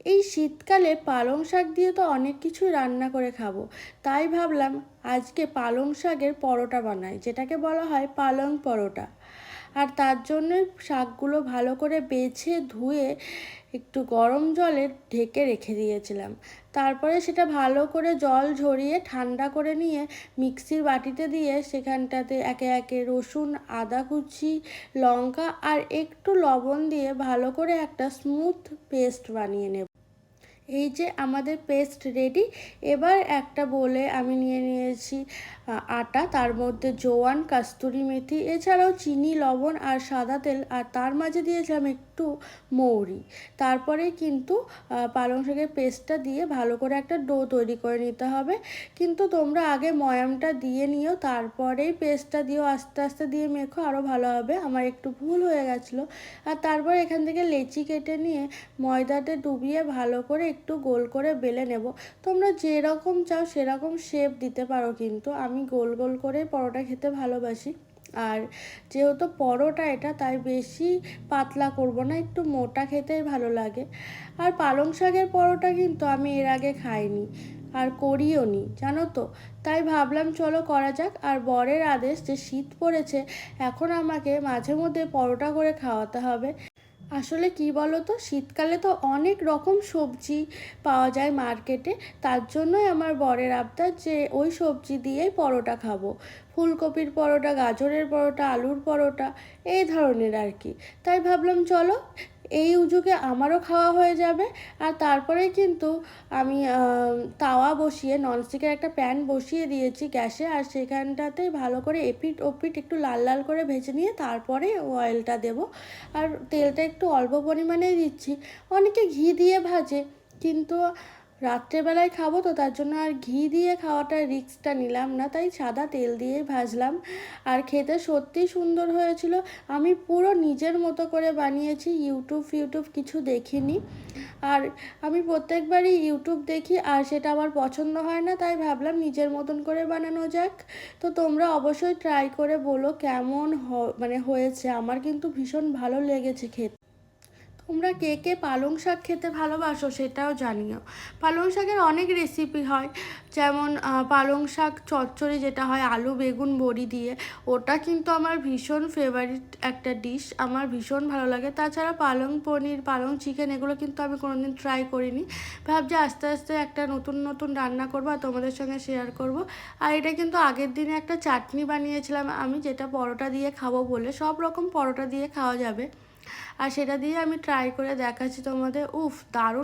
এই শীতকালে পালং শাক দিয়ে তো অনেক কিছুই রান্না করে খাবো, তাই ভাবলাম আজকে পালং শাকের পরোটা বানাই, যেটাকে বলা হয় পালং পরোটা। আর তার জন্যই শাকগুলো ভালো করে বেছে ধুয়ে একটু গরম জলে ঢেকে রেখে দিয়েছিলাম। তারপরে সেটা ভালো করে জল ঝরিয়ে ঠান্ডা করে নিয়ে মিক্সির বাটিতে দিয়ে সেখানটাতে একে একে রসুন, আদা কুচি, লঙ্কা আর একটু লবণ দিয়ে ভালো করে একটা স্মুথ পেস্ট বানিয়ে নেব। এই যে আমাদের পেস্ট রেডি। এবার একটা বলে আমি নিয়ে নিয়েছি আটা, তার মধ্যে জোয়ান, কাস্তুরি মেথি, এছাড়াও চিনি, লবণ আর সাদা তেল, আর তার মাঝে দিয়েছিলাম একটু মৌরি। তারপরে কিন্তু পালং শাকের পেস্টটা দিয়ে ভালো করে একটা ডো তৈরি করে নিতে হবে। কিন্তু তোমরা আগে ময়ামটা দিয়ে নিও, তারপরেই পেস্টটা দিও, আস্তে আস্তে দিয়ে মেখো, আরও ভালো হবে। আমার একটু ভুল হয়ে গেছিলো। আর তারপর এখান থেকে লেচি কেটে নিয়ে ময়দাতে ডুবিয়ে ভালো করে একটু গোল করে বেলে নেব। তোমরা যেরকম চাও সেরকম শেপ দিতে পারো, কিন্তু আমি গোল গোল করে পরোটা খেতে ভালোবাসি। আর যেহেতু পরোটা এটা, তাই বেশি পাতলা করব না, একটু মোটা খেতেই ভালো লাগে। আর পালং শাকের পরোটা কিন্তু আমি এর আগে খাইনি আর করিও নি, জানো তো। তাই ভাবলাম চলো করা যাক। আর বরের আদেশ, যে শীত পড়েছে, এখন আমাকে মাঝে মধ্যে পরোটা করে খাওয়াতে হবে। আসলে কি বলো তো, শীতকালে তো অনেক রকম সবজি পাওয়া যায় মার্কেটে। তার জন্যই আমার বরের আবদার যে ওই সবজি দিয়েই পরোটা খাবো। ফুলকপির পরোটা, গাজরের পরোটা, আলুর পরোটা, এই ধরনের আর কি। তাই ভাবলাম চলো, এই উজুকে আমারও খাওয়া হয়ে যাবে। আর তারপরে কিন্তু আমি তাওয়া বসিয়ে, ননস্টিকের একটা প্যান বসিয়ে দিয়েছি গ্যাসে, আর সেখানটাতে ভালো করে এপিট ওপিট একটু লাল লাল করে ভেজে নিয়ে তারপরে অয়েলটা দেব। আর তেলটা একটু অল্প পরিমাণেই দিচ্ছি। অনেকে ঘি দিয়ে ভাজে, কিন্তু রাত্রেবেলায় খাবো তো, তার জন্য আর ঘি দিয়ে খাওয়াটার রিস্কটা নিলাম না, তাই সাদা তেল দিয়েই ভাজলাম। আর খেতে সত্যিই সুন্দর হয়েছিল। আমি পুরো নিজের মতো করে বানিয়েছি, ইউটিউব কিছু দেখিনি। আর আমি প্রত্যেকবারই ইউটিউব দেখি আর সেটা আমার পছন্দ হয় না, তাই ভাবলাম নিজের মতন করে বানানো যাক। তো তোমরা অবশ্যই ট্রাই করে বলো কেমন মানে হয়েছে। আমার কিন্তু ভীষণ ভালো লেগেছে খেতে। তোমরা কে কে পালং শাক খেতে ভালোবাসো সেটাও জানিও। পালং শাকের অনেক রেসিপি হয়, যেমন পালং শাক চচ্চড়ি, যেটা হয় আলু বেগুন বড়ি দিয়ে, ওটা কিন্তু আমার ভীষণ ফেভারিট একটা ডিশ, আমার ভীষণ ভালো লাগে। তাছাড়া পালং পনির, পালং চিকেন, এগুলো কিন্তু আমি কোনোদিন ট্রাই করিনি। ভাবছি আস্তে আস্তে একটা নতুন নতুন রান্না করবো আর তোমাদের সঙ্গে শেয়ার করব। আর এটা কিন্তু আগের দিনে একটা চাটনি বানিয়েছিলাম আমি, যেটা পরোটা দিয়ে খাবো বলে। সব রকম পরোটা দিয়ে খাওয়া যাবে, আর সেটা দিয়ে আমি ট্রাই করে দেখাচ্ছি তোমাদের। উফ, দারুণ